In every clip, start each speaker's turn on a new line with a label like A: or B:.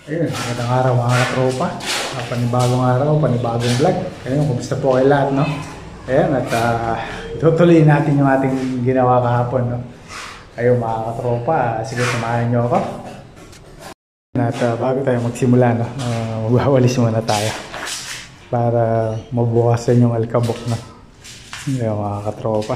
A: Ayun, magandang araw mga katropa. Panibagong araw, panibagong vlog. Ayun, kumusta po kayo lahat, no? Ayun, at tutuloy natin yung ating ginawa kahapon, no? Ayun mga katropa, sige samahan nyo ako. At bago tayo magsimula, no? Magwawalis muna tayo para mabukasan yung alkabok, no? Ayun mga katropa.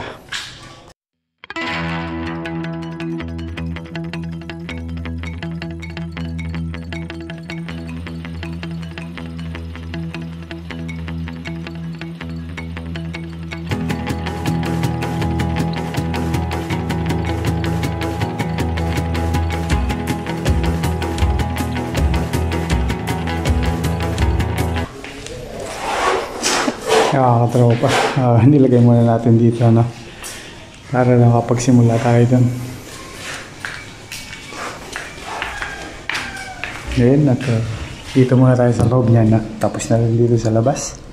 A: Mga katropa, nilagay muna natin dito, no? Para lang kapag simula tayo dun. Ngayon, at dito muna tayo sa loob niyan, no? Tapos na rin dito sa labas.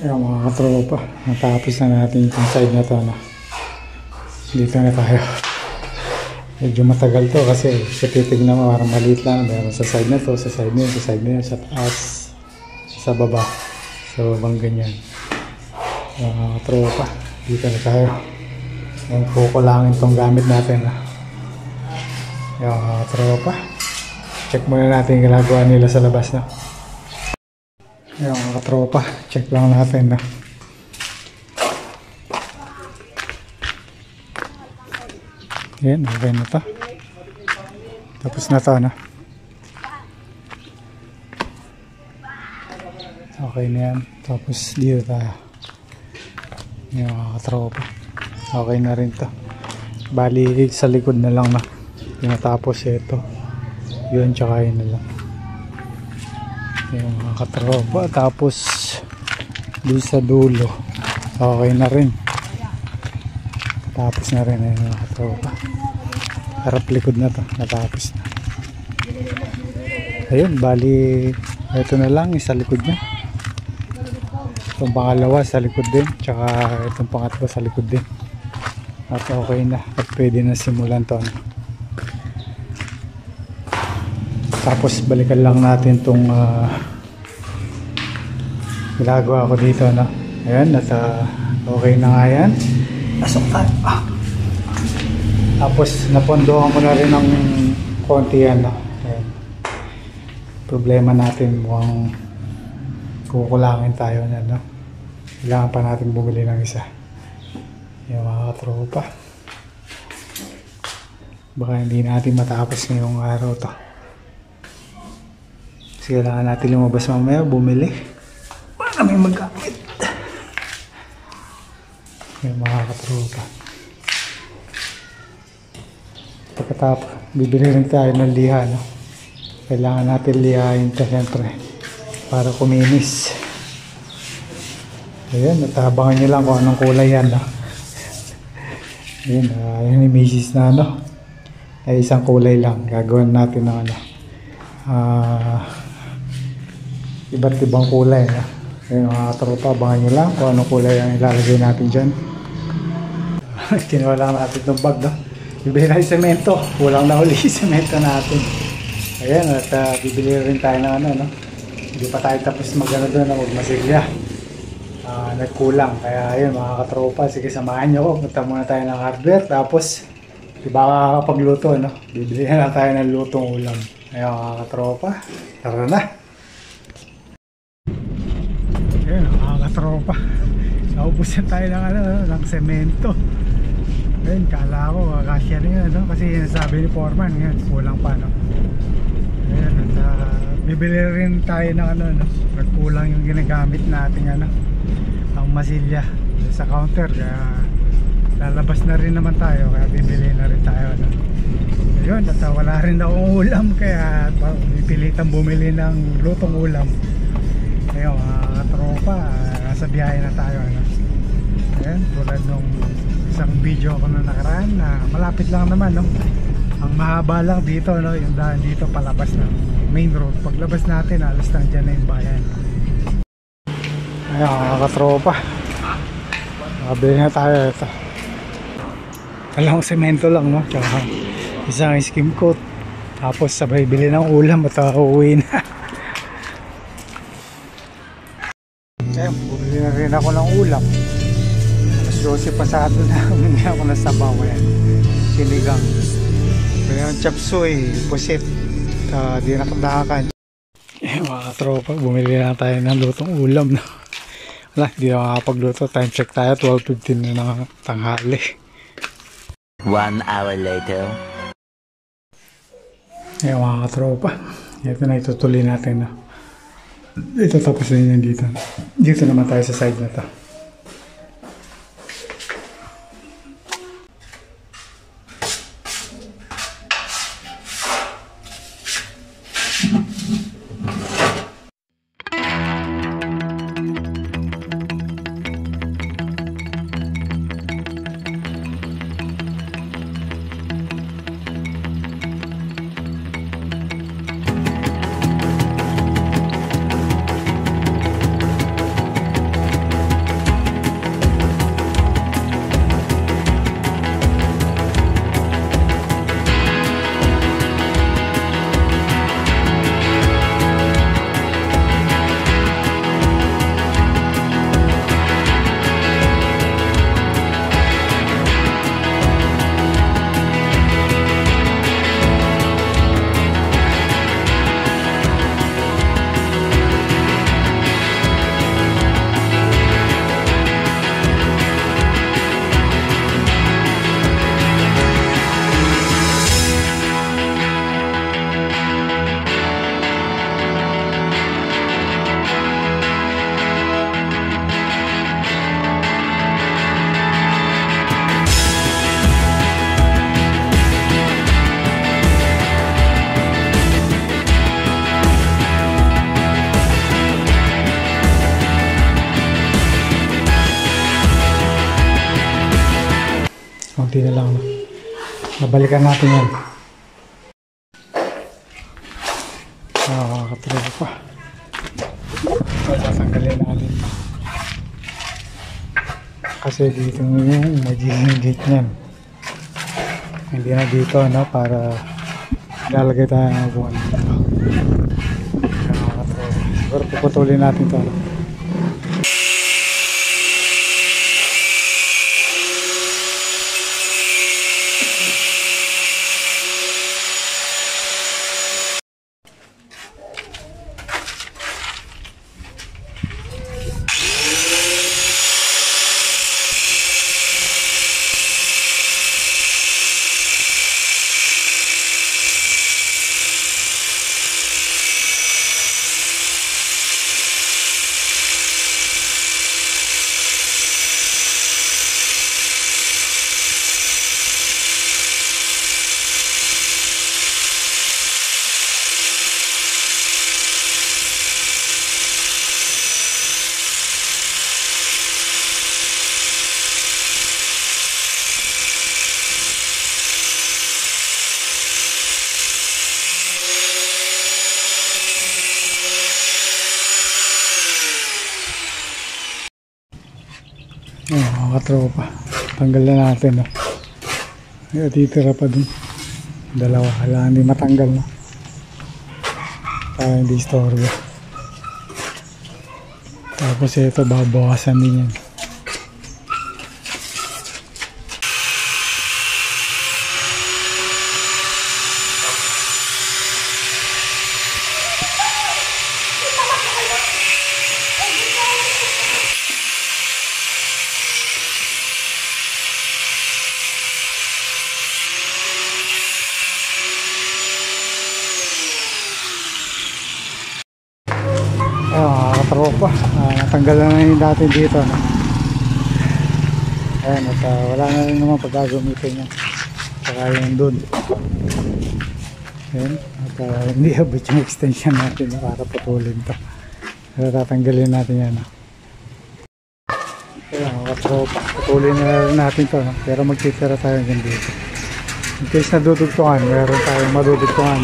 A: Ayan mga katropa, natapos na natin yung side na to, no? Dito na tayo. Medyo matagal to kasi sa titignan mo parang maliit lang. Meron sa side na to, sa side na yun, sa side na yun, sa taas, sa baba. Sa babang ganyan. Ayan mga katropa, dito na tayo. Ayan, kukulangin tong gamit natin, no? Ayan mga katropa, check muna natin yung ginagawa nila sa labas, no? Ayan mga katropa, check lang natin, na yan, okay na to. Tapos na to, na okay na yan. Tapos dito tayo. Ayan mga katropa, okay na rin to. Bali sa likod na lang, na tinatapos ito, yun tsaka yun na lang yung mga katropa. Tapos doon sa dulo okay na rin, tapos na rin yung mga katropa. Harap likod na to, natapos na. Ayun, bali ito na lang, isa likod na. Itong pangalawa sa likod din, tsaka itong pangatlo sa likod din. At okay na, at pwede na simulan to, no? Tapos balikan lang natin itong ginagawa ko dito, no? Ayan, at okay na nga yan. Pasok tayo. Tapos napondohan ko na rin ng konti yan, no? Ayan. Problema natin, mukhang kukulangin tayo na, no? Kailangan pa natin bumili ng isa. Ayan mga katropa, baka hindi natin matapos ngayong araw to. Kasi kailangan natin lumabas mamaya, bumili para may magkamit. Yung mga katropa, bibili rin tayo ng liha, no? Kailangan natin lihain ito siyempre para kuminis. Ayan, at abangan nyo lang kung anong kulay yan, no? Ayan, yung ni Mrs. na ano ay isang kulay lang. Gagawin natin ng ano, iba't ibang kulay, no? Ayan mga katropa, abangan nyo lang kung anong kulay ang ilalagay natin dyan. Kinuha lang natin itong bag, no? Bibili tayo semento, kulang na uli semento natin. Ayan, at bibili rin tayo ng ano, no? Hindi pa tayo tapos magano doon na magmasilya. Nagkulang, kaya ayun mga katropa, sige samahan nyo ko. Punta muna tayo ng hardware, tapos diba kakapagluto, no? Bibili na lang tayo ng lutong ulam. Ayun mga katropa, tara na. Ayun mga katropa, naubusan tayo ng ano, ng semento. Ayun, kala ko kakasya rin yun, no? Kasi sabi ni Foreman, ngayon, kulang pa, no? Ayun, at bibili rin tayo ng ano, no? Nagkulang yung ginagamit natin, ano, ang masilya sa counter, kaya lalabas na rin naman tayo, kaya bibili na rin tayo, no? Ayun, at wala rin akong ulam, kaya pipilitan bumili ng lutong ulam. Ayun, mga tropa, nasa biyahe na tayo, ano? Ayun, tulad nung isang video ko na nakaraan na malapit lang naman, no? Ang mahaba lang dito, no? Yung daan dito palabas ng main road. Paglabas natin, alas lang dyan na yung bayan. Ayun mga katropa, nakabili na tayo ito. Alang semento lang, no? Tsaka isang skim coat, tapos sabay bili ng ulam at uuwi na. Ayun, bumili na rin ako ng ulam. Alas 12 pasado na, hindi ako nasabaw. Ayan, sinigang, yung chop suey, pusit, di nakadakan. Ayun mga katropa, bumili na tayo ng lutong ulam, no? Wala, hindi na makapagluto. Time check tayo, 12:15 na ng tanghali.
B: 1 hour later.
A: Ayun mga katropa, ito na itutuloy natin, no? Ito tapos na yun dito. Dito naman tayo sa side na to. Konti na lang, no? Nabalikan natin yan. Nakakapilog pa. Tatanggalin natin. Kasi dito yung magiging gate niyan. Hindi na dito, no? Para ilalagay tayo ng buwan dito. Siguro puputulin natin ito, no? katropa. Tanggal na natin, no? May titira pa dun. Dalawa. Kailangan hindi matanggal, no? Para hindi istorbo. Tapos ito, babawasan din yan. Katropa, natanggal na yung dati dito, no? Ayan, at wala na rin naman pagkagamitin niya. Saka yung dun. Ayan, at hindi abot yung extension natin, no? Para putulin to. Pero tatanggalin natin yan, no? Ayan, katropa, putulin na rin natin to, no? Pero magtitira tayo hanggang dito. In case nadudugtungan, meron tayong madudugtungan.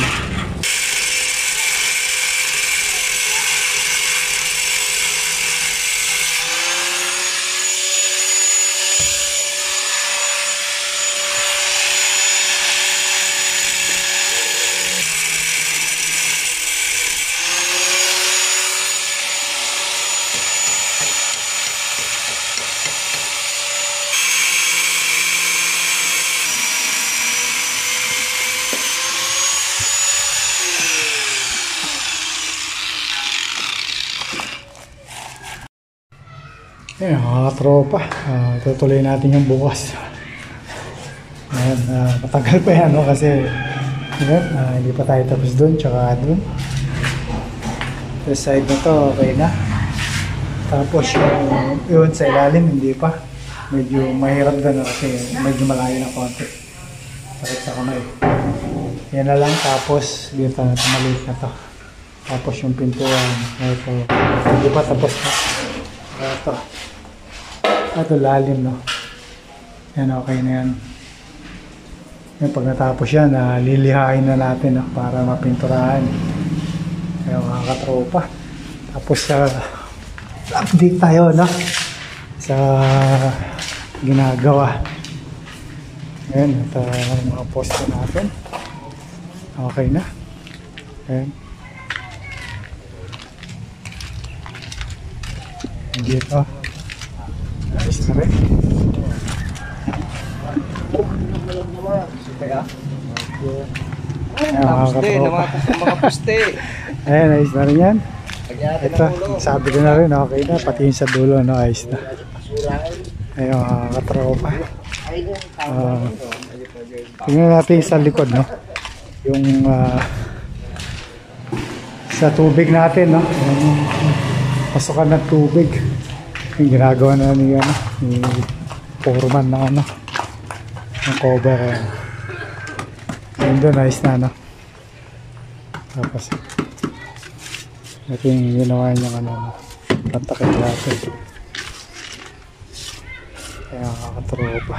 A: Ayan, mga tropa, tutuloy natin yung bukas. Ayan, matagal pa yan, no? Kasi ayan, hindi pa tayo tapos dun, tsaka dun. This side na to, okay na. Tapos yun sa ilalim, hindi pa. Medyo mahirap na, no? Kasi medyo malayo na konti. Sakit sa kamay. Yan na lang, tapos dito na, maliit na to. Tapos yung pintuan, ito, hindi pa tapos na. Ito lalim, no? Yan, okay na yan. Yan, pag natapos yan, lilihain na natin, no? Para mapinturahan. Kaya mga katropa. Tapos update tayo, no? Sa ginagawa. Yan, at mga poste natin. Okay na. Yan. Dito. Ayos na rin.
C: Mga poste.
A: Ayan, ayos na rin yan. Ito, sabi ko na rin, okay na. Pati yung sa dulo, no, ayos na. Ayun, mga katropa. Tingnan natin sa likod, no? Yung sa tubig natin, no? Yung pasukan ng tubig. Yung ginagawa na ni foreman na ano, yung cover. Yun doon, ayos na, no? Tapos ito yung ginawa niyang ano, pantakit natin. Kaya kakatropa.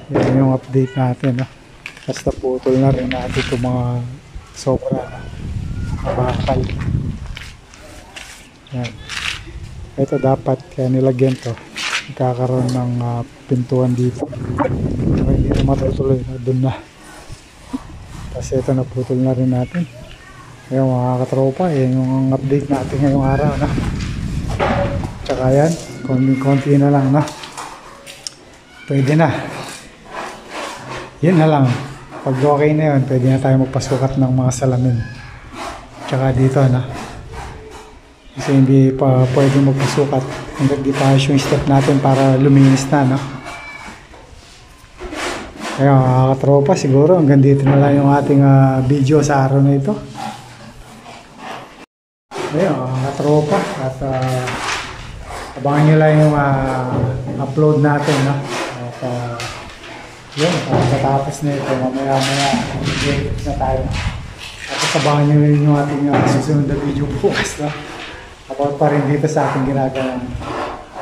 A: Yan yung update natin, no? Basta putol na rin natin itong mga sobra na bakal. Yan. Ito dapat kaya nilagyan to, kakaroon ng pintuan dito. Hindi na matutuloy na dun na. Kasi ito naputol na rin natin. Kaya mga katropa, yan yung update natin ngayong araw, na. Tsaka yan, konti na lang, na. Pwede na. Yan na lang. Pag okay na yun, pwede na tayo magpasukat ng mga salamin. Tsaka dito, na. Kasi hindi pa pwede magpasukat hanggang di pa yung step natin para luminis na, no? Kaya mga katropa, siguro hanggang dito na lang yung ating video sa araw na ito. Ayun, mga katropa, at abangan nyo lang yung upload natin, no? At yun, pagkatapos na ito, mamaya edit na tayo. Tapos abangan nyo yung ating susunod na video bukas, no? About pa rin dito sa ating ginagawa.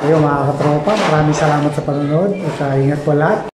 A: Ayun, mga katropa, maraming salamat sa panonood at ingat po lahat.